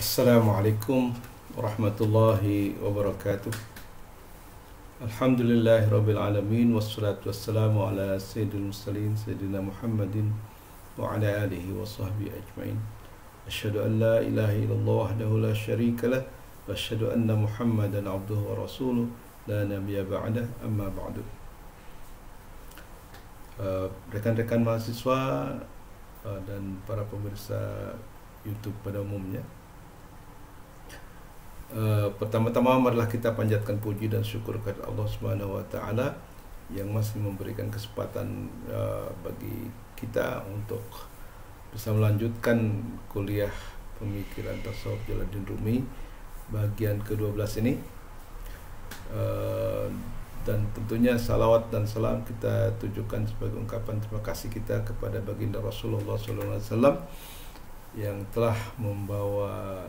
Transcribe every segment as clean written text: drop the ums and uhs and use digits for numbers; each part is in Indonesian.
Assalamualaikum warahmatullahi wabarakatuh. Alhamdulillahirabbil alamin wassalatu wassalamu ala sayyidil mursalin sayyidina Muhammadin wa ala alihi wa sahbihi ajmain. Asyhadu an la ilaha illallah wahdahu la syarika lah wa asyhadu anna Muhammadan abduhu wa rasuluh la nabiyya ba'dah, amma ba'du. Rekan-rekan mahasiswa dan para pemirsa YouTube pada umumnya, pertama-tama marilah kita panjatkan puji dan syukur kepada Allah Subhanahu wa taala yang masih memberikan kesempatan bagi kita untuk bisa melanjutkan kuliah pemikiran tasawuf Jalaluddin Rumi bagian ke-12 ini. Dan tentunya salawat dan salam kita tujukan sebagai ungkapan terima kasih kita kepada baginda Rasulullah SAW yang telah membawa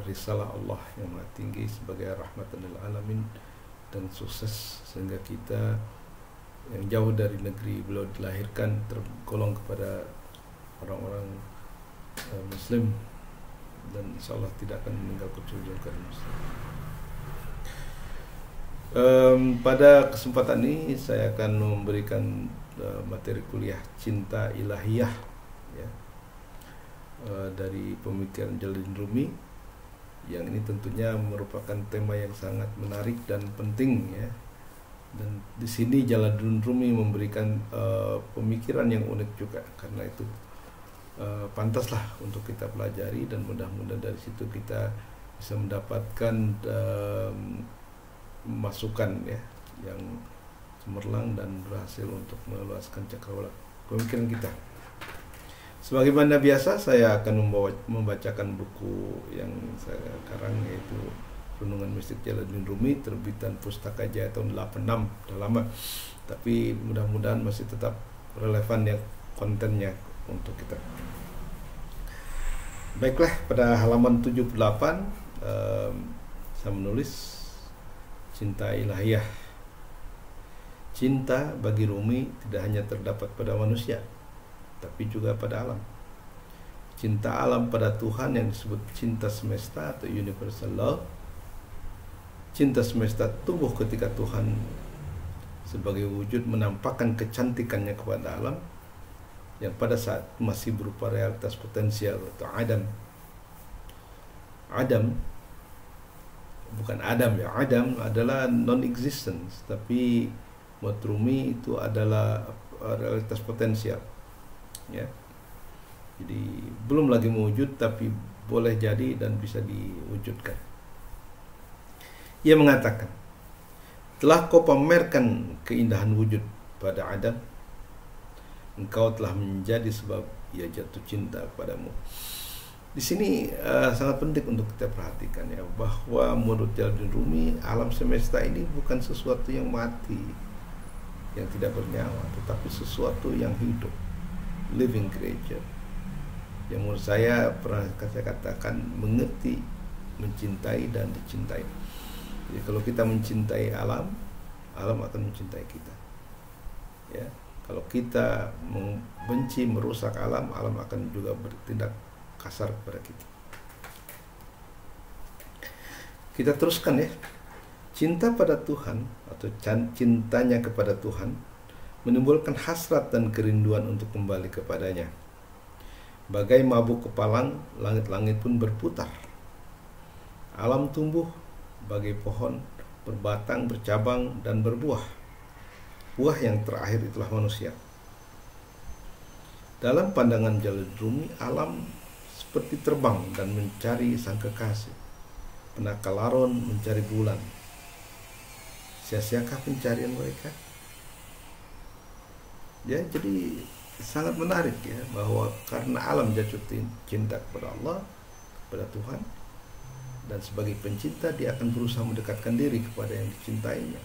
risalah Allah yang maha tinggi sebagai rahmatan lil alamin dan sukses sehingga kita yang jauh dari negeri beliau dilahirkan tergolong kepada orang-orang muslim dan insyaallah tidak akan meninggal kecuali dalam muslim. Pada kesempatan ini saya akan memberikan materi kuliah Cinta Ilahiyah ya, dari pemikiran Jalaluddin Rumi, yang ini tentunya merupakan tema yang sangat menarik dan penting ya. Dan di sini Jalaluddin Rumi memberikan pemikiran yang unik juga, karena itu pantaslah untuk kita pelajari dan mudah-mudahan dari situ kita bisa mendapatkan masukan ya yang cemerlang dan berhasil untuk meluaskan cakrawala pemikiran kita. Sebagaimana biasa, saya akan membacakan buku yang saya karang, yaitu Renungan Mistik Jalaluddin Rumi, terbitan Pustaka Jaya tahun 86. Sudah lama, tapi mudah-mudahan masih tetap relevan ya kontennya untuk kita. Baiklah, pada halaman 78 saya menulis Cinta Ilahiyah. Cinta bagi Rumi tidak hanya terdapat pada manusia, tapi juga pada alam. Cinta alam pada Tuhan yang disebut cinta semesta atau universal love. Cinta semesta tumbuh ketika Tuhan sebagai wujud menampakkan kecantikannya kepada alam yang pada saat masih berupa realitas potensial atau Adam. Adam bukan Adam ya. Adam adalah non-existence, tapi menurut Rumi itu adalah realitas potensial ya. Jadi belum lagi mewujud, tapi boleh jadi dan bisa diwujudkan. Ia mengatakan, telah kau pamerkan keindahan wujud pada Adam, engkau telah menjadi sebab ia jatuh cinta padamu. Di sini sangat penting untuk kita perhatikan ya, bahwa menurut Jalaluddin Rumi alam semesta ini bukan sesuatu yang mati, yang tidak bernyawa, tetapi sesuatu yang hidup, living creature, yang menurut saya pernah saya katakan mengerti, mencintai dan dicintai. Jadi kalau kita mencintai alam, alam akan mencintai kita ya. Kalau kita membenci, merusak alam, alam akan juga bertindak kasar kepada kita. Kita teruskan ya. Cinta pada Tuhan atau cintanya kepada Tuhan menimbulkan hasrat dan kerinduan untuk kembali kepadanya. Bagai mabuk kepalang, langit-langit pun berputar. Alam tumbuh bagai pohon, berbatang, bercabang, dan berbuah. Buah yang terakhir itulah manusia. Dalam pandangan Jalaluddin Rumi, alam seperti terbang dan mencari sang kekasih. Penakalaron mencari bulan. Sia-siakah pencarian mereka? Ya, jadi sangat menarik ya, bahwa karena alam jatuh cinta kepada Allah, kepada Tuhan, dan sebagai pencinta dia akan berusaha mendekatkan diri kepada yang dicintainya.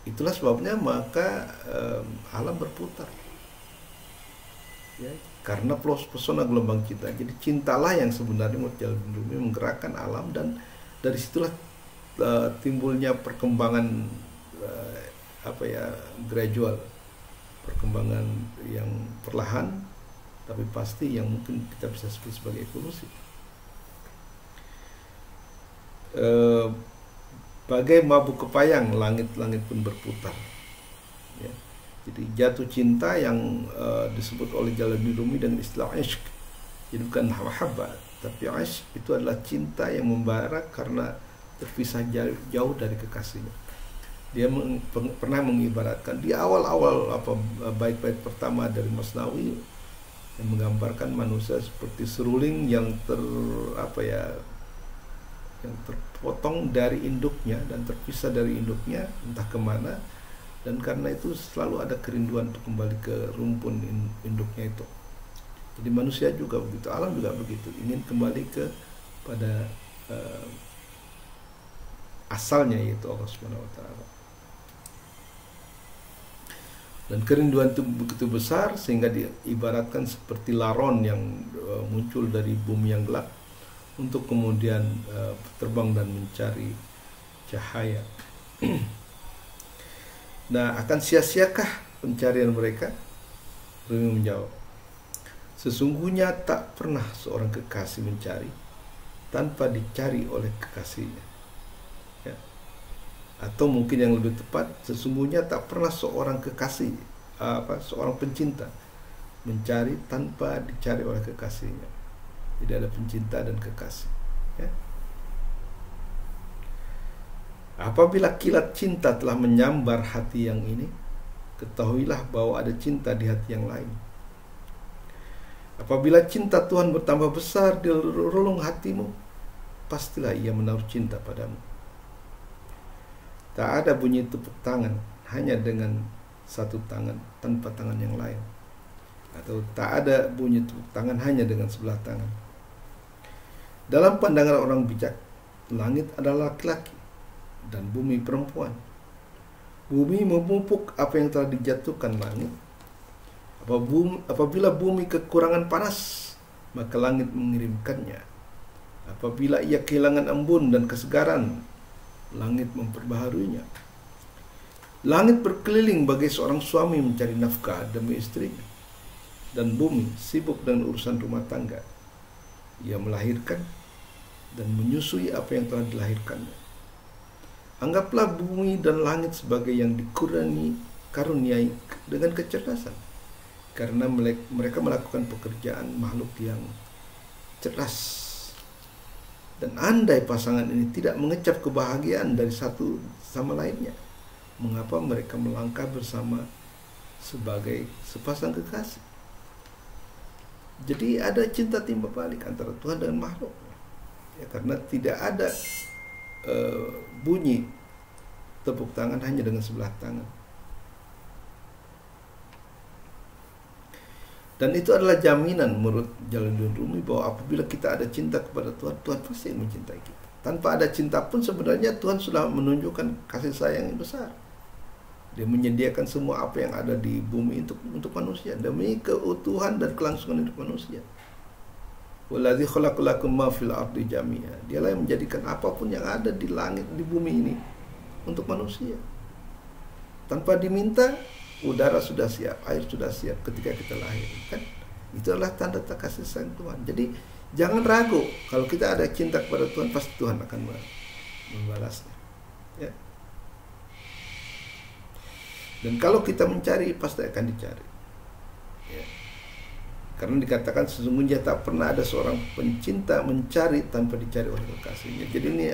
Itulah sebabnya maka alam berputar ya, karena pesona gelombang cinta. Jadi cintalah yang sebenarnya menurut Jalaluddin Rumi menggerakkan alam, dan dari situlah timbulnya perkembangan gradual, perkembangan yang perlahan tapi pasti, yang mungkin kita bisa sebut sebagai evolusi. eh, bagai mabuk kepayang, langit-langit pun berputar. Ya. Jadi jatuh cinta yang disebut oleh Jalaluddin Rumi dengan istilah ishq. Jadi bukan mahabbah, tapi ishq itu adalah cinta yang membara karena terpisah jauh dari kekasihnya. Dia pernah mengibaratkan di awal-awal bait-bait pertama dari Masnawi yang menggambarkan manusia seperti seruling yang yang terpotong dari induknya dan terpisah dari induknya entah kemana, dan karena itu selalu ada kerinduan untuk kembali ke rumpun induknya itu. Jadi manusia juga begitu, alam juga begitu, ingin kembali pada asalnya, yaitu Allah Subhanahu wa taala. Dan kerinduan itu begitu besar sehingga diibaratkan seperti laron yang muncul dari bumi yang gelap untuk kemudian terbang dan mencari cahaya. Nah, akan sia-siakah pencarian mereka? Rumi menjawab, sesungguhnya tak pernah seorang kekasih mencari tanpa dicari oleh kekasihnya. Ya. Atau mungkin yang lebih tepat, sesungguhnya tak pernah seorang kekasih, seorang pencinta mencari tanpa dicari oleh kekasihnya. Jadi ada pencinta dan kekasih. Ya. Apabila kilat cinta telah menyambar hati yang ini, ketahuilah bahwa ada cinta di hati yang lain. Apabila cinta Tuhan bertambah besar di relung hatimu, pastilah ia menaruh cinta padamu. Tak ada bunyi tepuk tangan hanya dengan satu tangan tanpa tangan yang lain, atau tak ada bunyi tepuk tangan hanya dengan sebelah tangan. Dalam pandangan orang bijak, langit adalah laki-laki dan bumi perempuan. Bumi memupuk apa yang telah dijatuhkan langit. Apabila bumi kekurangan panas, maka langit mengirimkannya. Apabila ia kehilangan embun dan kesegaran, langit memperbaharuinya. Langit berkeliling bagai seorang suami mencari nafkah demi istrinya, dan bumi sibuk dengan urusan rumah tangga. Ia melahirkan dan menyusui apa yang telah dilahirkannya. Anggaplah bumi dan langit sebagai yang dikaruniai dengan kecerdasan, karena mereka melakukan pekerjaan makhluk yang cerdas. Dan andai pasangan ini tidak mengecap kebahagiaan dari satu sama lainnya, mengapa mereka melangkah bersama sebagai sepasang kekasih? Jadi ada cinta timbal balik antara Tuhan dengan makhluk. Ya, karena tidak ada bunyi tepuk tangan hanya dengan sebelah tangan. Dan itu adalah jaminan menurut Jalaluddin Rumi bahwa apabila kita ada cinta kepada Tuhan, Tuhan pasti mencintai kita. Tanpa ada cinta pun sebenarnya Tuhan sudah menunjukkan kasih sayang yang besar. Dia menyediakan semua apa yang ada di bumi untuk manusia demi keutuhan dan kelangsungan hidup manusia. Waladzi khalaqalakum ma fil ardi jami'a. Dialah yang menjadikan apapun yang ada di langit, di bumi ini untuk manusia. Tanpa diminta, udara sudah siap, air sudah siap ketika kita lahir. Kan? Itu adalah tanda kasih sayang Tuhan. Jadi jangan ragu, kalau kita ada cinta kepada Tuhan, pasti Tuhan akan membalasnya. Ya. Dan kalau kita mencari, pasti akan dicari. Ya. Karena dikatakan sesungguhnya tak pernah ada seorang pencinta mencari tanpa dicari oleh kekasihnya. Jadi ini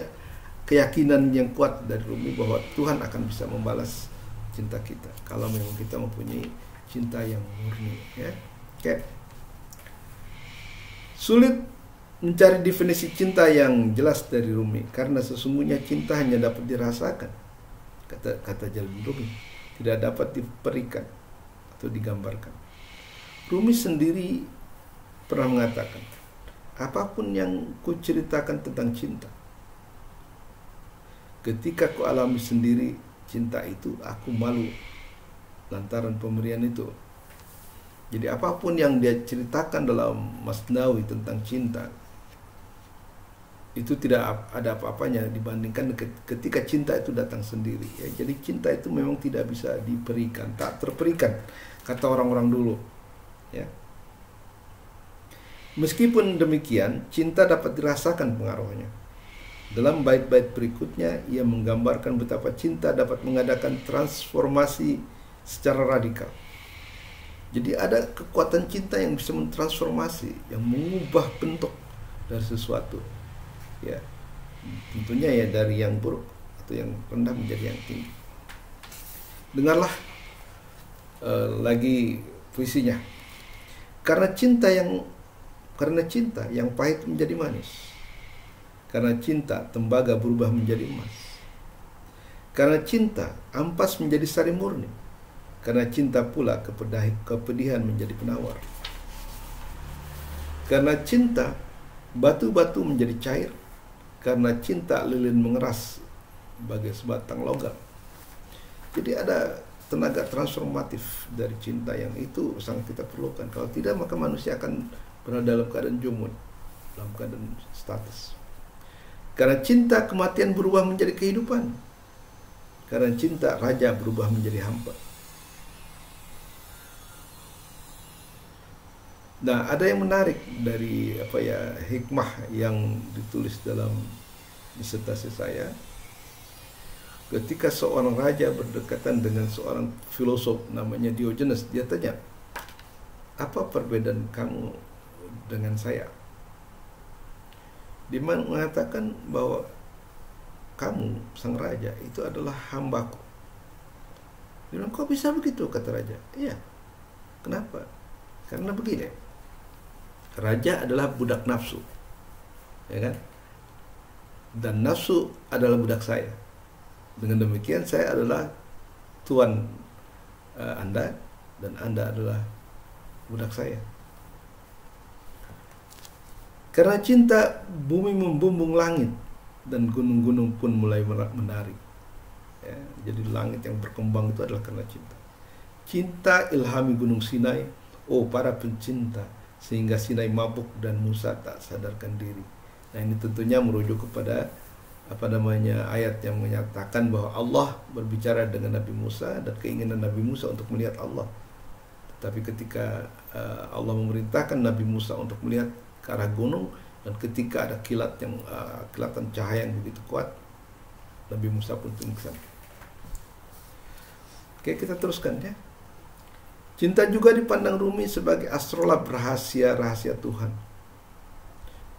keyakinan yang kuat dari Rumi bahwa Tuhan akan bisa membalas cinta kita kalau memang kita mempunyai cinta yang murni. Ya. Oke. Sulit mencari definisi cinta yang jelas dari Rumi, karena sesungguhnya cinta hanya dapat dirasakan, kata Jalaluddin Rumi, tidak dapat diperikan atau digambarkan. Rumi sendiri pernah mengatakan, apapun yang kuceritakan tentang cinta, ketika ku alami sendiri cinta itu, aku malu lantaran pemberian itu. Jadi apapun yang dia ceritakan dalam Masnawi tentang cinta, itu tidak ada apa-apanya dibandingkan ketika cinta itu datang sendiri. Ya, jadi cinta itu memang tidak bisa diperikan, tak terperikan, kata orang-orang dulu. Ya. Meskipun demikian, cinta dapat dirasakan pengaruhnya. Dalam bait-bait berikutnya, ia menggambarkan betapa cinta dapat mengadakan transformasi secara radikal. Jadi ada kekuatan cinta yang bisa mentransformasi, yang mengubah bentuk dari sesuatu. Ya, tentunya ya dari yang buruk atau yang rendah menjadi yang tinggi. Dengarlah lagi puisinya. Karena cinta yang pahit menjadi manis. Karena cinta, tembaga berubah menjadi emas. Karena cinta, ampas menjadi sari murni. Karena cinta pula, kepedihan menjadi penawar. Karena cinta, batu-batu menjadi cair. Karena cinta, lilin mengeras bagai sebatang logam. Jadi ada tenaga transformatif dari cinta yang itu sangat kita perlukan. Kalau tidak, maka manusia akan berada dalam keadaan jumud, dalam keadaan status. Karena cinta, kematian berubah menjadi kehidupan. Karena cinta, raja berubah menjadi hamba. Nah, ada yang menarik dari hikmah yang ditulis dalam disertasi saya. Ketika seorang raja berdekatan dengan seorang filosof namanya Diogenes, dia tanya, apa perbedaan kamu dengan saya? Dia mengatakan bahwa kamu, sang raja, itu adalah hambaku. Dia bilang, kok bisa begitu? Kata raja. Iya. Kenapa? Karena begini, raja adalah budak nafsu, ya kan? Dan nafsu adalah budak saya. Dengan demikian saya adalah tuan Anda, dan Anda adalah budak saya. Karena cinta, bumi membumbung langit dan gunung-gunung pun mulai menari. Ya, jadi langit yang berkembang itu adalah karena cinta. Cinta ilhami gunung Sinai, oh para pencinta, sehingga Sinai mabuk dan Musa tak sadarkan diri. Nah, ini tentunya merujuk kepada ayat yang menyatakan bahwa Allah berbicara dengan Nabi Musa dan keinginan Nabi Musa untuk melihat Allah. Tapi ketika Allah memerintahkan Nabi Musa untuk melihat ke arah gunung, dan ketika ada kilatan cahaya yang begitu kuat, Nabi Musa pun pingsan. Oke, kita teruskan ya. Cinta juga dipandang Rumi sebagai astrolab rahasia-rahasia Tuhan.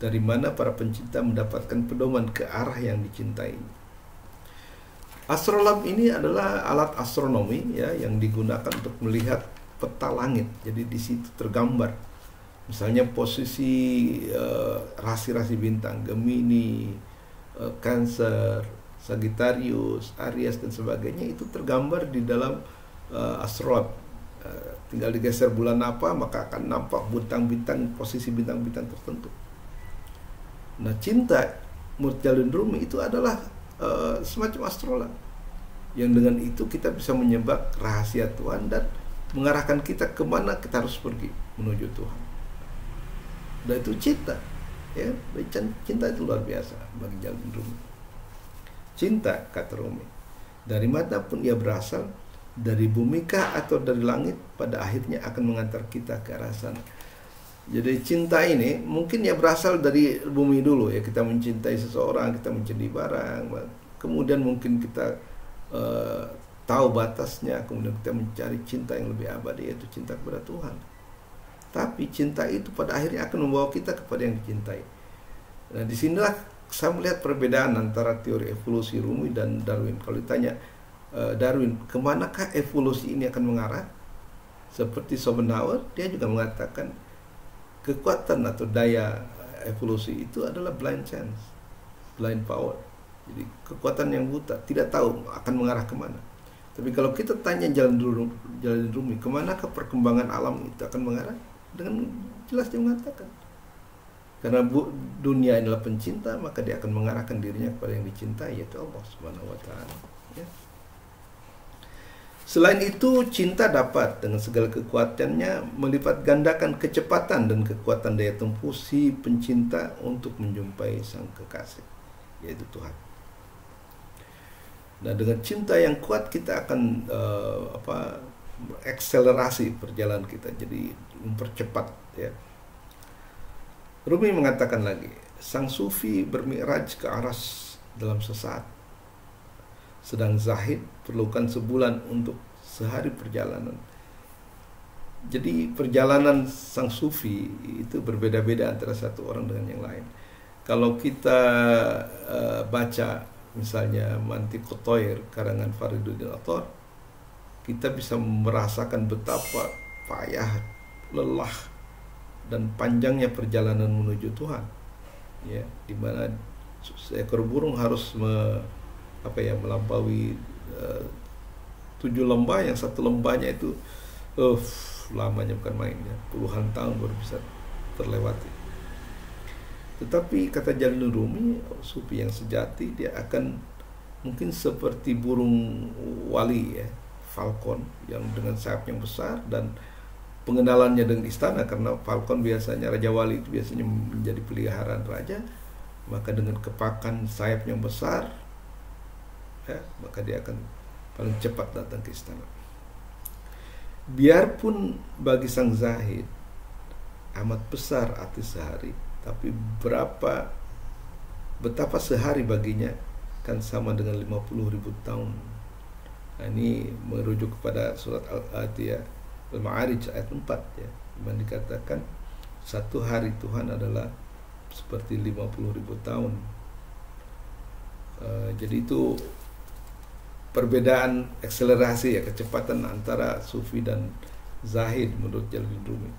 Dari mana para pencinta mendapatkan pedoman ke arah yang dicintai. Astrolab ini adalah alat astronomi ya yang digunakan untuk melihat peta langit. Jadi di situ tergambar misalnya posisi rasi-rasi bintang, Gemini, Cancer, Sagittarius, Aries dan sebagainya, itu tergambar di dalam astrolab. Tinggal digeser bulan apa, maka akan nampak bintang-bintang, posisi bintang-bintang tertentu. Nah, cinta menurut Jalil Rumi itu adalah semacam astrolab, yang dengan itu kita bisa menyebak rahasia Tuhan dan mengarahkan kita kemana kita harus pergi menuju Tuhan. Dan itu cinta, ya, cinta itu luar biasa bagi Jalil Rumi. Cinta, kata Rumi, dari mana pun ia berasal, dari bumi kah atau dari langit, pada akhirnya akan mengantar kita ke arah sana. Jadi cinta ini mungkin ya berasal dari bumi dulu ya, kita mencintai seseorang, kita mencintai barang, kemudian mungkin kita tahu batasnya, kemudian kita mencari cinta yang lebih abadi, yaitu cinta kepada Tuhan. Tapi cinta itu pada akhirnya akan membawa kita kepada yang dicintai. Nah, disinilah saya melihat perbedaan antara teori evolusi Rumi dan Darwin. Kalau ditanya Darwin, kemanakah evolusi ini akan mengarah? Seperti Schopenhauer, dia juga mengatakan kekuatan atau daya evolusi itu adalah blind chance, blind power. Jadi kekuatan yang buta, tidak tahu akan mengarah kemana. Tapi kalau kita tanya Jalil Rumi, kemanakah perkembangan alam itu akan mengarah? Dengan jelas dia mengatakan, karena dunia adalah pencinta, maka dia akan mengarahkan dirinya kepada yang dicintai, yaitu Allah Subhanahu wa Ta'ala. Ya. Selain itu, cinta dapat dengan segala kekuatannya melipat gandakan kecepatan dan kekuatan daya tempuh si pencinta untuk menjumpai sang kekasih, yaitu Tuhan. Nah, dengan cinta yang kuat kita akan akselerasi perjalanan kita, jadi mempercepat ya. Rumi mengatakan lagi, sang sufi bermi'raj ke aras dalam sesaat, sedang zahid perlukan sebulan untuk sehari perjalanan. Jadi perjalanan sang sufi itu berbeda-beda antara satu orang dengan yang lain. Kalau kita baca misalnya Mantiqut Thair karangan Fariduddin Attar, kita bisa merasakan betapa payah, lelah, dan panjangnya perjalanan menuju Tuhan. Ya, di mana seekor burung harus melampaui 7 lembah, yang satu lembahnya itu lamanya bukan main ya, puluhan tahun baru bisa terlewati. Tetapi kata Jalaluddin Rumi, sufi yang sejati dia akan mungkin seperti burung wali ya, falcon yang dengan sayap yang besar, dan pengenalannya dengan istana karena falcon biasanya, raja wali itu biasanya menjadi peliharaan raja, maka dengan kepakan sayap yang besar ya, maka dia akan paling cepat datang ke istana. Biarpun bagi sang zahid amat besar arti sehari, tapi betapa sehari baginya kan sama dengan 50.000 tahun. Nah, ini merujuk kepada surat Al-Atiyah Al-Ma'arij ayat 4 ya, yang dikatakan satu hari Tuhan adalah seperti 50.000 tahun. Jadi itu perbedaan akselerasi ya, kecepatan antara sufi dan zahid menurut Jalaluddin Rumi.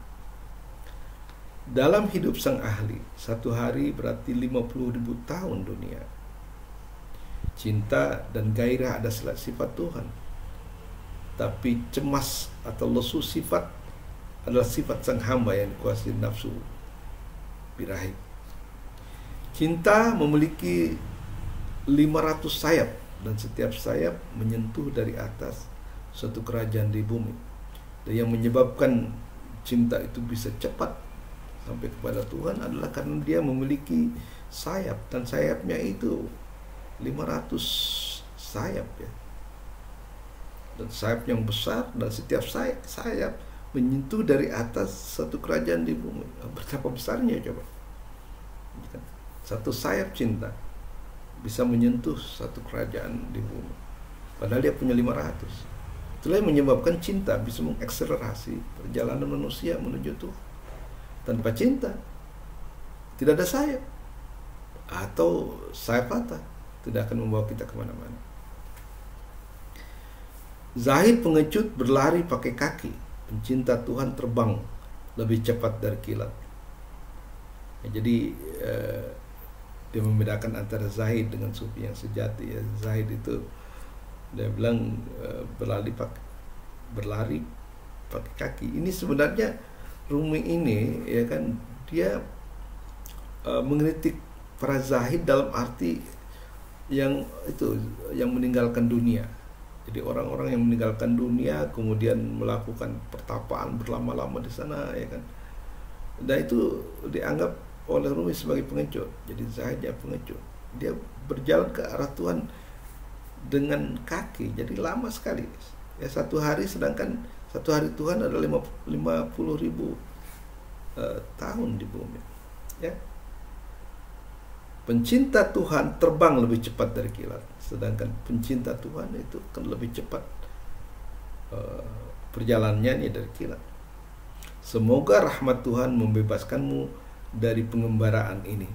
Dalam hidup sang ahli, satu hari berarti 50.000 tahun dunia. Cinta dan gairah adalah sifat Tuhan, tapi cemas atau lesu sifat adalah sifat sang hamba yang dikuasai nafsu birahi. Cinta memiliki 500 sayap, dan setiap sayap menyentuh dari atas suatu kerajaan di bumi. Dan yang menyebabkan cinta itu bisa cepat sampai kepada Tuhan adalah karena dia memiliki sayap, dan sayapnya itu 500 sayap ya. Dan sayap yang besar, dan setiap sayap menyentuh dari atas satu kerajaan di bumi. Betapa besarnya coba. Satu sayap cinta bisa menyentuh satu kerajaan di bumi, padahal dia punya 500. Itulah yang menyebabkan cinta bisa mengakselerasi perjalanan manusia menuju Tuhan. Tanpa cinta tidak ada sayap, atau sayap patah, tidak akan membawa kita kemana-mana. Zahid pengecut berlari pakai kaki, pencinta Tuhan terbang lebih cepat dari kilat. Jadi dia membedakan antara zahid dengan sufi yang sejati ya. Zahid itu dia bilang berlari pakai kaki. Ini sebenarnya Rumi ini ya kan, dia mengkritik para zahid dalam arti yang itu, yang meninggalkan dunia. Jadi orang-orang yang meninggalkan dunia kemudian melakukan pertapaan berlama-lama di sana ya kan. Dan itu dianggap oleh Rumi sebagai pengecut. Jadi zahidnya pengecut. Dia berjalan ke arah Tuhan dengan kaki. Jadi lama sekali. Ya, satu hari, sedangkan satu hari Tuhan adalah 50.000 tahun di bumi. Ya. Pencinta Tuhan terbang lebih cepat dari kilat, sedangkan pencinta Tuhan itu akan lebih cepat perjalanannya dari kilat. Semoga rahmat Tuhan membebaskanmu dari pengembaraan ini.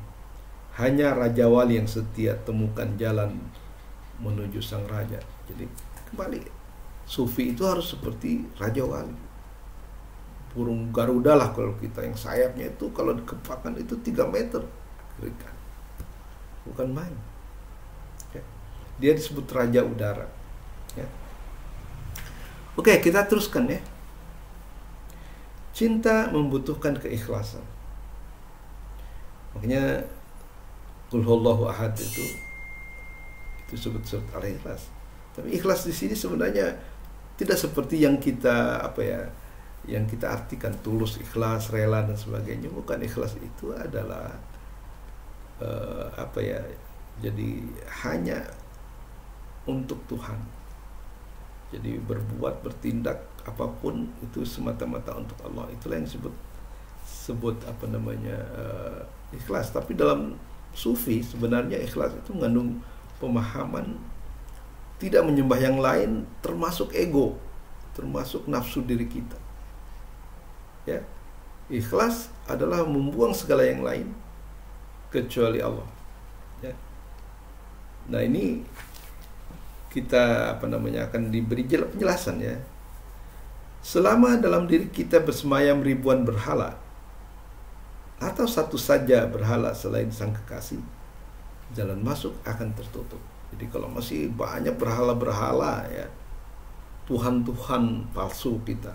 Hanya Raja Wali yang setia temukan jalan menuju sang raja. Jadi kembali, sufi itu harus seperti Raja Wali. Burung Garuda lah kalau kita, yang sayapnya itu kalau dikepakkan itu 3 meter kirikan. Bukan main ya. Dia disebut Raja Udara ya. Oke, kita teruskan ya. Cinta membutuhkan keikhlasan. Makanya Qul huwallahu ahad itu disebut surat Al-Ikhlas. Tapi ikhlas di sini sebenarnya tidak seperti yang kita yang kita artikan, tulus, ikhlas, rela dan sebagainya. Bukan. Ikhlas itu adalah jadi hanya untuk Tuhan. Jadi berbuat, bertindak apapun itu semata-mata untuk Allah. Itulah yang disebut ikhlas. Tapi dalam sufi sebenarnya ikhlas itu mengandung pemahaman tidak menyembah yang lain, termasuk ego, termasuk nafsu diri kita. Ya, ikhlas adalah membuang segala yang lain kecuali Allah. Ya. Nah ini kita akan diberi penjelasan ya. Selama dalam diri kita bersemayam ribuan berhala atau satu saja berhala selain sang kekasih, jalan masuk akan tertutup. Jadi kalau masih banyak berhala-berhala ya, Tuhan-Tuhan palsu kita,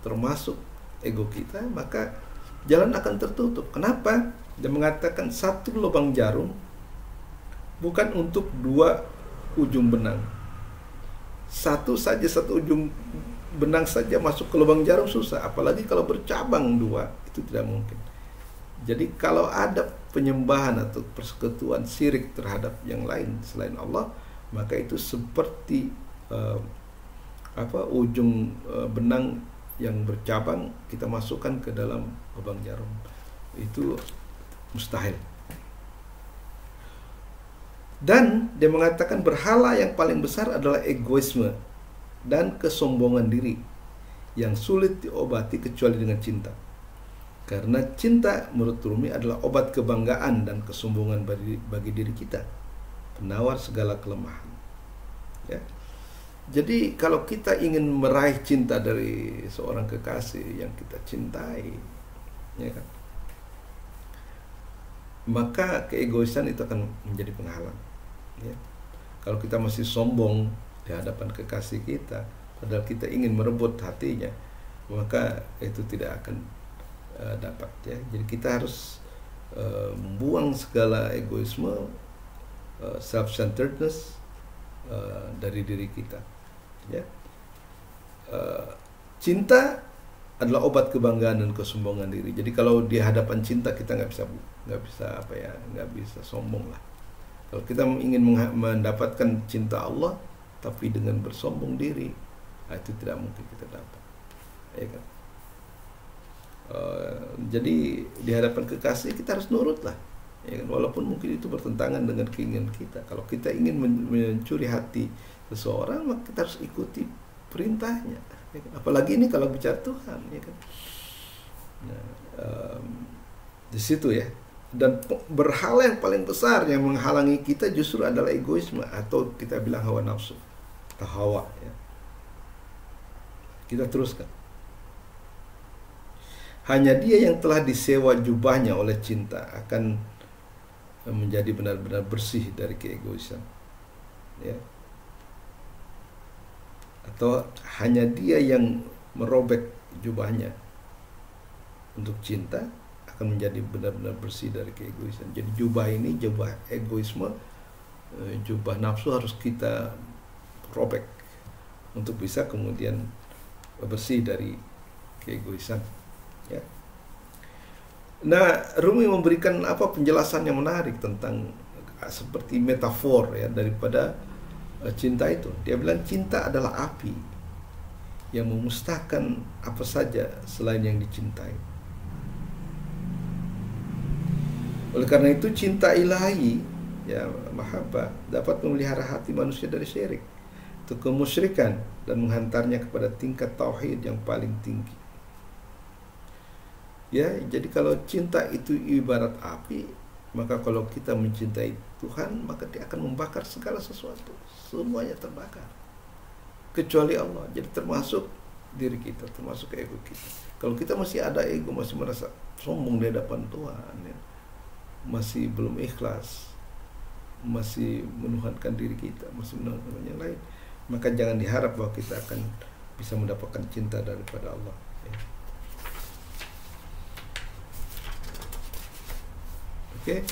termasuk ego kita, maka jalan akan tertutup. Kenapa? Dia mengatakan satu lubang jarum bukan untuk dua ujung benang. Satu ujung benang saja masuk ke lubang jarum susah, apalagi kalau bercabang dua, itu tidak mungkin. Jadi kalau ada penyembahan atau persekutuan syirik terhadap yang lain selain Allah, maka itu seperti ujung benang yang bercabang kita masukkan ke dalam lubang jarum. Itu mustahil. Dan dia mengatakan berhala yang paling besar adalah egoisme dan kesombongan diri yang sulit diobati kecuali dengan cinta. Karena cinta menurut Rumi adalah obat kebanggaan dan kesombongan bagi diri kita, penawar segala kelemahan. Ya. Jadi kalau kita ingin meraih cinta dari seorang kekasih yang kita cintai, ya kan, maka keegoisan itu akan menjadi penghalang. Ya. Kalau kita masih sombong di hadapan kekasih kita, padahal kita ingin merebut hatinya, maka itu tidak akan dapat ya. Jadi kita harus membuang segala egoisme, self-centeredness dari diri kita. Ya. Cinta adalah obat kebanggaan dan kesombongan diri. Jadi kalau di hadapan cinta kita nggak bisa sombong lah. Kalau kita ingin mendapatkan cinta Allah tapi dengan bersombong diri, itu tidak mungkin kita dapat. Ya kan? Jadi di hadapan kekasih kita harus nurut lah, ya kan? Walaupun mungkin itu bertentangan dengan keinginan kita. Kalau kita ingin mencuri hati seseorang, maka kita harus ikuti perintahnya, ya kan? Apalagi ini kalau bicara Tuhan, ya kan? Nah, di situ ya. Dan berhala yang paling besar yang menghalangi kita justru adalah egoisme, atau kita bilang hawa nafsu atau hawa ya. Kita teruskan. Hanya dia yang telah disewa jubahnya oleh cinta akan menjadi benar-benar bersih dari keegoisan. Ya. Atau hanya dia yang merobek jubahnya untuk cinta akan menjadi benar-benar bersih dari keegoisan. Jadi jubah ini, jubah egoisme, jubah nafsu harus kita robek untuk bisa kemudian bersih dari keegoisan. Ya. Nah, Rumi memberikan penjelasan yang menarik tentang seperti metafor ya daripada cinta itu. Dia bilang cinta adalah api yang memusnahkan apa saja selain yang dicintai. Oleh karena itu cinta ilahi ya, mahabbah, dapat memelihara hati manusia dari syirik, itu kemusyrikan, dan menghantarnya kepada tingkat tauhid yang paling tinggi. Ya, jadi kalau cinta itu ibarat api, maka kalau kita mencintai Tuhan, maka dia akan membakar segala sesuatu. Semuanya terbakar. Kecuali Allah. Jadi termasuk diri kita, termasuk ego kita. Kalau kita masih ada ego, masih merasa sombong di hadapan Tuhan, ya, masih belum ikhlas, masih menuhankan diri kita, masih menuhankan yang lain, maka jangan diharap bahwa kita akan bisa mendapatkan cinta daripada Allah. Ya. Oke.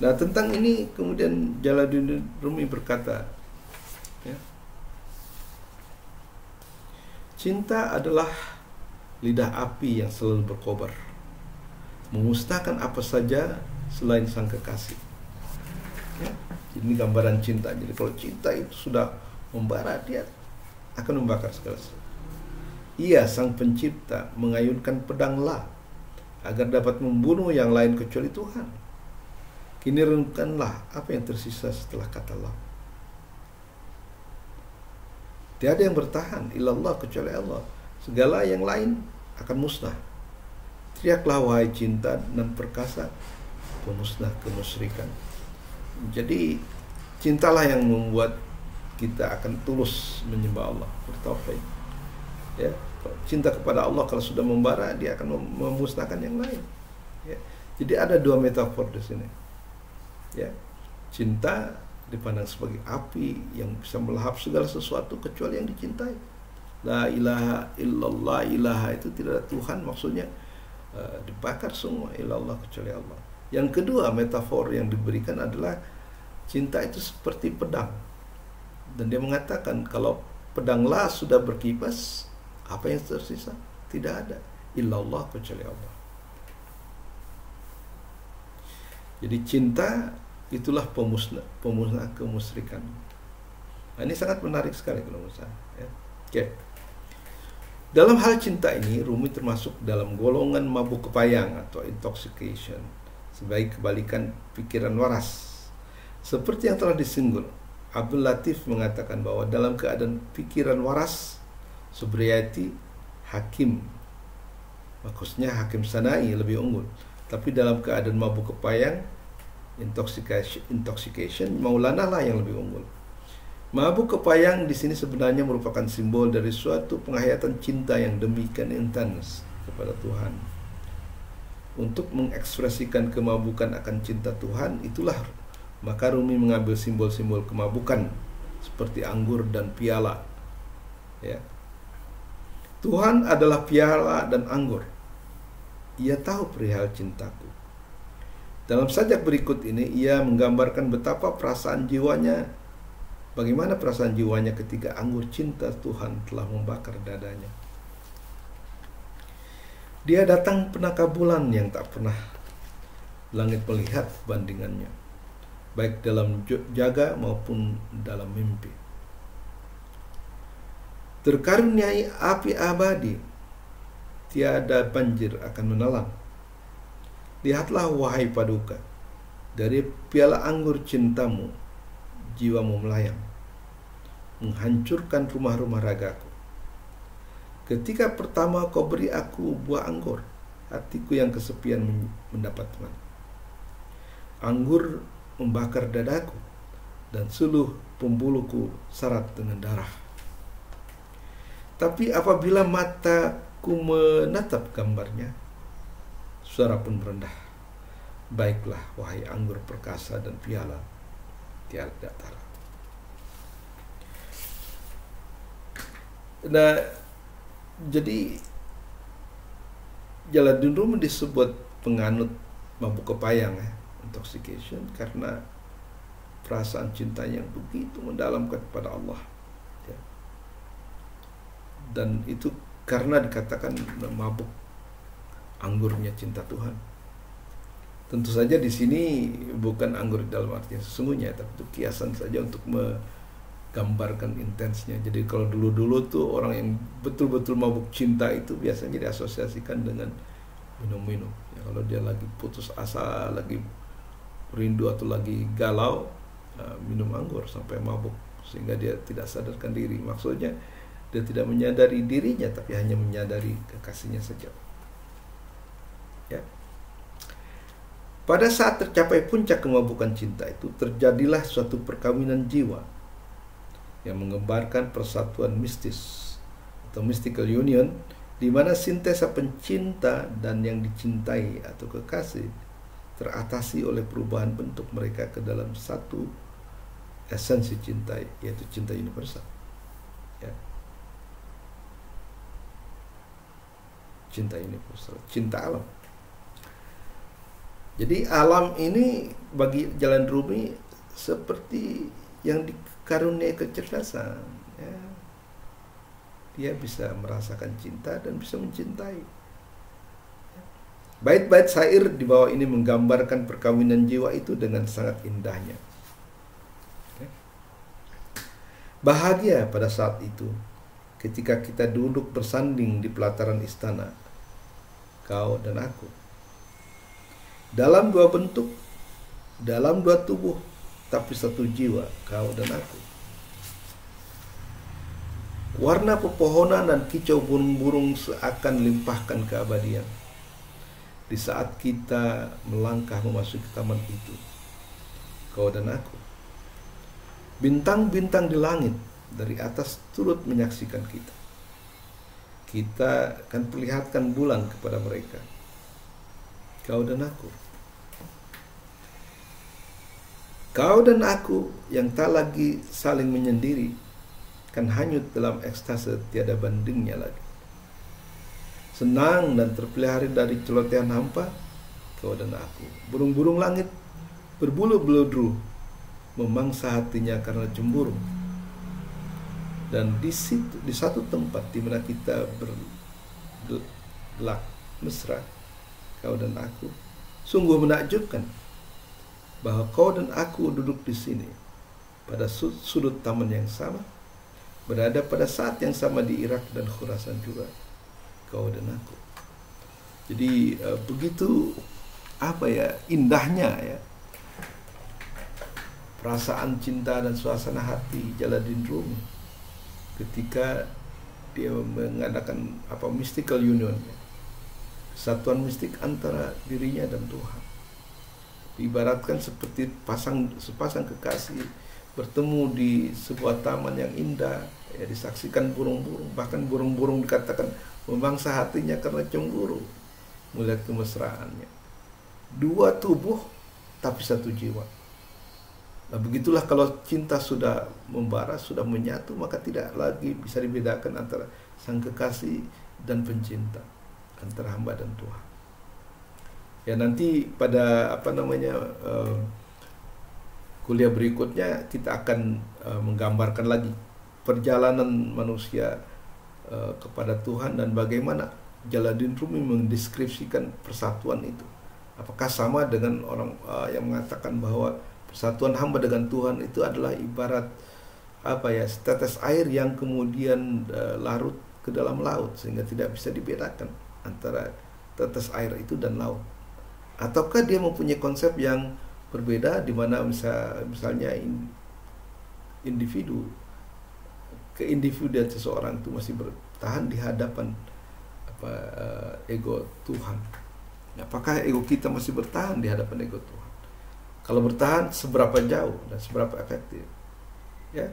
Nah, tentang ini kemudian Jalaluddin Rumi berkata, ya, cinta adalah lidah api yang selalu berkobar, memusnahkan apa saja selain sang kekasih. Ya, ini gambaran cinta. Jadi kalau cinta itu sudah membara, dia akan membakar segala sesuatu. Ia sang pencipta mengayunkan pedang La agar dapat membunuh yang lain kecuali Tuhan. Kini renungkanlah apa yang tersisa setelah kata la. Tiada yang bertahan illallah kecuali Allah. Segala yang lain akan musnah. Teriaklah wahai cinta dan perkasa, pemusnah kemusyrikan. Jadi cintalah yang membuat kita akan tulus menyembah Allah, bertauhid. Ya, cinta kepada Allah kalau sudah membara, dia akan memusnahkan yang lain. Ya. Jadi ada dua metafor di sini. Ya, cinta dipandang sebagai api yang bisa melahap segala sesuatu kecuali yang dicintai. La ilaha illallah, ilaha itu tidak ada Tuhan, maksudnya dibakar semua, illallah kecuali Allah. Yang kedua metafor yang diberikan adalah cinta itu seperti pedang. Dan dia mengatakan kalau pedang la sudah berkipas, apa yang tersisa? Tidak ada, illallah kecuali Allah. Jadi cinta itulah pemusnah kemusyrikan. Nah, ini sangat menarik sekali kalau menurut saya. Ya. Oke. Dalam hal cinta ini, Rumi termasuk dalam golongan mabuk kepayang atau intoxication, sebagai kebalikan pikiran waras. Seperti yang telah disinggung, Abdul Latif mengatakan bahwa dalam keadaan pikiran waras, sobriety, hakim, maksudnya hakim sanai lebih unggul. Tapi dalam keadaan mabuk kepayang, intoxication, Maulana lah yang lebih unggul. Mabuk kepayang di sini sebenarnya merupakan simbol dari suatu penghayatan cinta yang demikian intens kepada Tuhan. Untuk mengekspresikan kemabukan akan cinta Tuhan, itulah maka Rumi mengambil simbol-simbol kemabukan seperti anggur dan piala. Ya. Tuhan adalah piala dan anggur. Ia tahu perihal cintaku. Dalam sajak berikut ini, ia menggambarkan betapa perasaan jiwanya, bagaimana perasaan jiwanya ketika anggur cinta Tuhan telah membakar dadanya. Dia datang penaka bulan yang tak pernah langit melihat bandingannya, baik dalam jaga maupun dalam mimpi. Terkaruniai api abadi, tiada banjir akan menelan. Lihatlah wahai paduka, dari piala anggur cintamu, jiwamu melayang, menghancurkan rumah-rumah ragaku. Ketika pertama kau beri aku buah anggur, hatiku yang kesepian mendapat teman. Anggur membakar dadaku, dan seluruh pembuluku syarat dengan darah. Tapi apabila mataku menatap gambarnya, suara pun merendah. Baiklah wahai anggur perkasa dan piala, tiada tara. Nah, jadi Jalaluddin Rumi disebut penganut mabuk kepayang, intoxication, karena perasaan cintanya yang begitu mendalam kepada Allah. Ya. Dan itu karena dikatakan mabuk anggurnya cinta Tuhan. Tentu saja di sini bukan anggur dalam arti sesungguhnya, tapi itu kiasan saja untuk menggambarkan intensnya. Jadi kalau dulu-dulu tuh orang yang betul-betul mabuk cinta itu biasanya diasosiasikan dengan minum-minum. Ya, kalau dia lagi putus asa, lagi rindu atau lagi galau, minum anggur sampai mabuk sehingga dia tidak sadarkan diri. Maksudnya dia tidak menyadari dirinya, tapi hanya menyadari kekasihnya saja. Ya. Pada saat tercapai puncak kemabukan cinta itu, terjadilah suatu perkawinan jiwa yang menggambarkan persatuan mistis atau mystical union, di mana sintesa pencinta dan yang dicintai atau kekasih teratasi oleh perubahan bentuk mereka ke dalam satu esensi cinta, yaitu cinta universal. Ya. Cinta universal, cinta alam. Jadi alam ini bagi Jalaluddin Rumi seperti yang dikaruniai kecerdasan. Ya. Dia bisa merasakan cinta dan bisa mencintai. Bait-bait syair di bawah ini menggambarkan perkawinan jiwa itu dengan sangat indahnya. Ya. Bahagia pada saat itu ketika kita duduk bersanding di pelataran istana, kau dan aku, dalam dua bentuk, dalam dua tubuh, tapi satu jiwa, kau dan aku. Warna pepohonan dan kicau burung-burung seakan limpahkan keabadian. Di saat kita melangkah memasuki taman itu, kau dan aku. Bintang-bintang di langit dari atas turut menyaksikan kita. Kita akan perlihatkan bulan kepada mereka, kau dan aku. Kau dan aku yang tak lagi saling menyendiri, kan hanyut dalam ekstase tiada bandingnya lagi. Senang dan terpelihara dari celotehan hampa, kau dan aku. Burung-burung langit berbulu beludru, memangsa hatinya karena cemburu. Dan di satu tempat di mana kita bergelak mesra, kau dan aku, sungguh menakjubkan bahwa kau dan aku duduk di sini pada sudut taman yang sama, berada pada saat yang sama di Irak dan Khurasan juga, kau dan aku. Jadi begitu indahnya ya perasaan cinta dan suasana hati Jalaluddin Rumi ketika dia mengadakan mystical union, kesatuan mistik antara dirinya dan Tuhan. Diibaratkan seperti sepasang kekasih bertemu di sebuah taman yang indah, ya, disaksikan burung-burung, bahkan burung-burung dikatakan memangsa hatinya karena cemburu melihat kemesraannya. Dua tubuh tapi satu jiwa. Nah, begitulah kalau cinta sudah membara, sudah menyatu, maka tidak lagi bisa dibedakan antara sang kekasih dan pencinta, antara hamba dan Tuhan. Ya, nanti pada kuliah berikutnya kita akan menggambarkan lagi perjalanan manusia kepada Tuhan dan bagaimana Jalaluddin Rumi mendeskripsikan persatuan itu. Apakah sama dengan orang yang mengatakan bahwa persatuan hamba dengan Tuhan itu adalah ibarat setetes air yang kemudian larut ke dalam laut sehingga tidak bisa dibedakan antara tetes air itu dan laut. Ataukah dia mempunyai konsep yang berbeda di mana misalnya keindividuan seseorang itu masih bertahan di hadapan ego Tuhan. Apakah ego kita masih bertahan di hadapan ego Tuhan? Kalau bertahan, seberapa jauh dan seberapa efektif? Ya.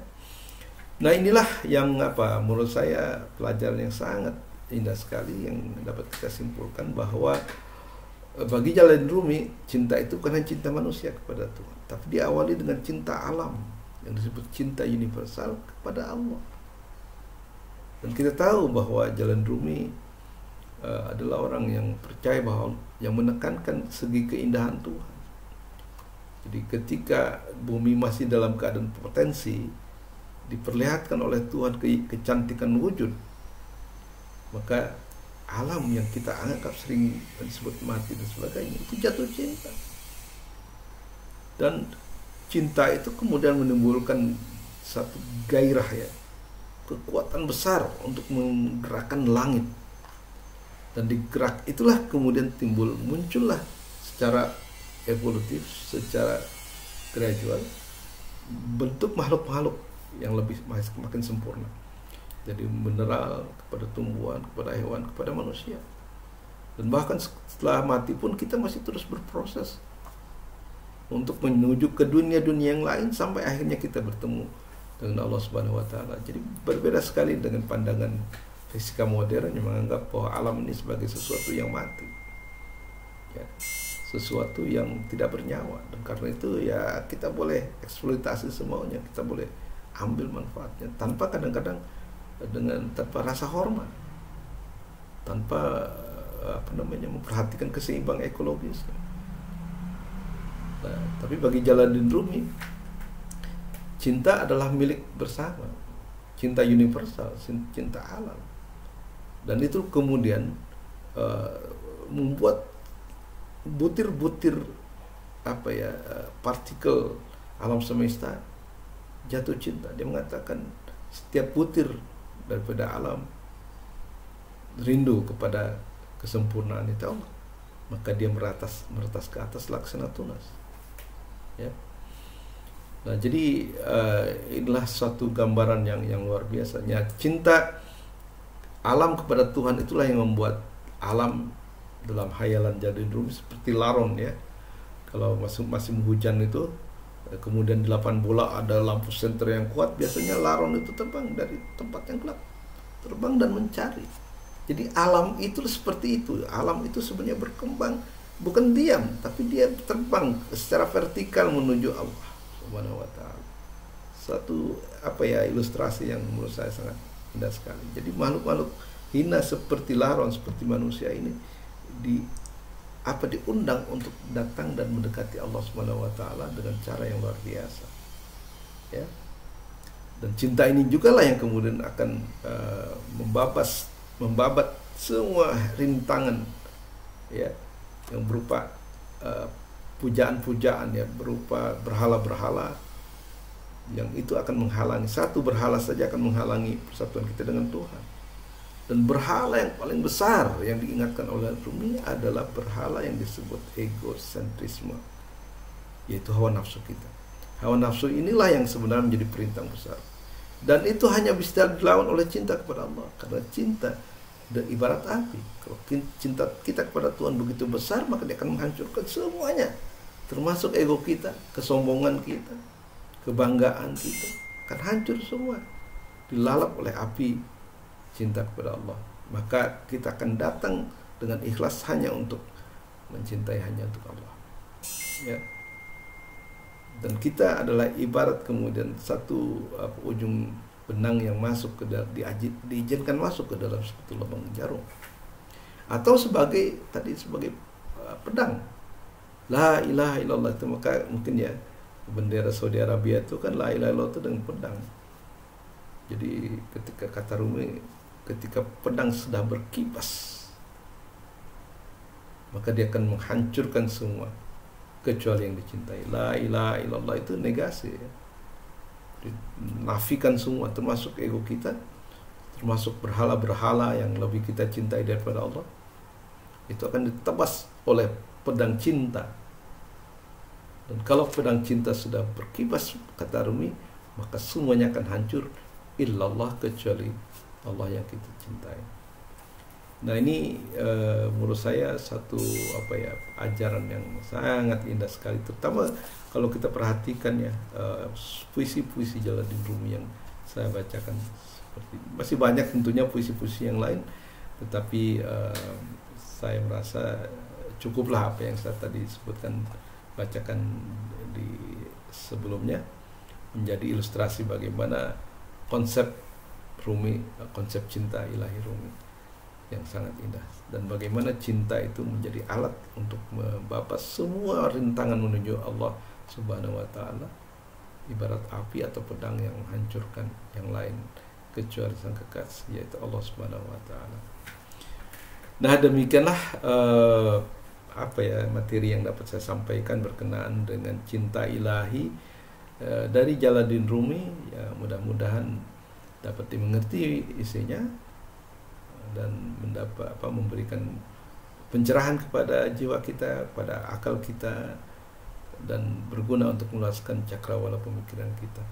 Nah, inilah yang menurut saya pelajaran yang sangat indah sekali yang dapat kita simpulkan bahwa bagi Jalaluddin Rumi, cinta itu bukan hanya cinta manusia kepada Tuhan, tapi diawali dengan cinta alam yang disebut cinta universal kepada Allah. Dan kita tahu bahwa Jalaluddin Rumi adalah orang yang percaya bahwa yang menekankan segi keindahan Tuhan. Jadi ketika bumi masih dalam keadaan potensi, diperlihatkan oleh Tuhan kecantikan wujud, maka alam yang kita anggap sering disebut mati dan sebagainya itu jatuh cinta. Dan cinta itu kemudian menimbulkan satu gairah, ya, kekuatan besar untuk menggerakkan langit. Dan digerak itulah kemudian muncullah secara evolutif, secara gradual bentuk makhluk-makhluk yang makin sempurna. Jadi mineral, kepada tumbuhan, kepada hewan, kepada manusia. Dan bahkan setelah mati pun kita masih terus berproses untuk menuju ke dunia-dunia yang lain sampai akhirnya kita bertemu dengan Allah Subhanahu wa taala. Jadi berbeda sekali dengan pandangan fisika modern yang menganggap bahwa alam ini sebagai sesuatu yang mati. Ya, sesuatu yang tidak bernyawa. Dan karena itu ya kita boleh eksploitasi semaunya, kita boleh ambil manfaatnya tanpa kadang-kadang tanpa rasa hormat, tanpa memperhatikan keseimbangan ekologis. Nah, tapi bagi Jalaluddin Rumi, cinta adalah milik bersama, cinta universal, cinta alam, dan itu kemudian membuat butir-butir partikel alam semesta jatuh cinta. Dia mengatakan setiap butir daripada alam rindu kepada kesempurnaan itu Allah. maka dia meretas ke atas laksana tunas. Ya. Nah, jadi inilah suatu gambaran yang luar biasa. Cinta alam kepada Tuhan itulah yang membuat alam dalam hayalan Jalaluddin Rumi seperti laron ya. Kalau masih hujan itu, kemudian di lapangan bola ada lampu senter yang kuat, biasanya laron itu terbang dari tempat yang gelap, terbang dan mencari. Jadi alam itu seperti itu. Alam itu sebenarnya berkembang, bukan diam, tapi dia terbang secara vertikal menuju Allah Subhanahu wa taala. Satu ilustrasi yang menurut saya sangat indah sekali. Jadi makhluk-makhluk hina seperti laron, seperti manusia ini diundang untuk datang dan mendekati Allah Subhanahu wa taala dengan cara yang luar biasa. Ya. Dan cinta ini juga lah yang kemudian akan membabat semua rintangan ya, yang berupa pujaan-pujaan ya, berupa berhala-berhala yang itu akan menghalangi. Satu berhala saja akan menghalangi persatuan kita dengan Tuhan. Dan berhala yang paling besar yang diingatkan oleh Rumi adalah berhala yang disebut egosentrisme, yaitu hawa nafsu kita. Hawa nafsu inilah yang sebenarnya menjadi perintah besar. Dan itu hanya bisa dilawan oleh cinta kepada Allah. Karena cinta ibarat api. Kalau cinta kita kepada Tuhan begitu besar, maka dia akan menghancurkan semuanya, termasuk ego kita, kesombongan kita, kebanggaan kita, akan hancur semua, dilalap oleh api cinta kepada Allah. Maka kita akan datang dengan ikhlas hanya untuk mencintai hanya untuk Allah. Ya. Dan kita adalah ibarat kemudian satu ujung benang yang masuk ke dalam, diizinkan masuk ke dalam satu lubang jarum. Atau sebagai pedang. La ilaha illallah itu, maka mungkin ya bendera Saudi Arabia itu kan la ilaha illallah itu dengan pedang. Jadi ketika kata Rumi, ketika pedang sudah berkibas, maka dia akan menghancurkan semua kecuali yang dicintai. La ilaha illallah itu negasi ya. Dinafikan semua, termasuk ego kita, termasuk berhala-berhala yang lebih kita cintai daripada Allah. Itu akan ditebas oleh pedang cinta. Dan kalau pedang cinta sudah berkibas, kata Rumi, maka semuanya akan hancur, illallah, kecuali Allah yang kita cintai. Nah, ini menurut saya satu ajaran yang sangat indah sekali, terutama kalau kita perhatikan ya puisi-puisi Jalaluddin Rumi yang saya bacakan. Masih banyak tentunya puisi-puisi yang lain, tetapi saya merasa cukuplah apa yang saya tadi sebutkan, bacakan di sebelumnya, menjadi ilustrasi bagaimana konsep Rumi, konsep cinta ilahi Rumi yang sangat indah, dan bagaimana cinta itu menjadi alat untuk membapas semua rintangan menuju Allah Subhanahu wa taala, ibarat api atau pedang yang menghancurkan yang lain kecuali sang kekasih, yaitu Allah Subhanahu wa taala. Nah, demikianlah materi yang dapat saya sampaikan berkenaan dengan cinta ilahi dari Jalaluddin Rumi. Ya, mudah-mudahan dapat dimengerti isinya dan memberikan pencerahan kepada jiwa kita, pada akal kita, dan berguna untuk meluaskan cakrawala pemikiran kita.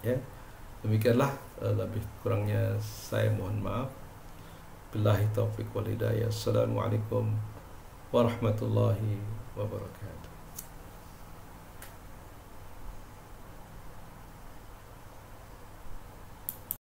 Ya, demikianlah, lebih kurangnya saya mohon maaf. Billahi taufiq wal hidayah. Assalamualaikum warahmatullahi wabarakatuh.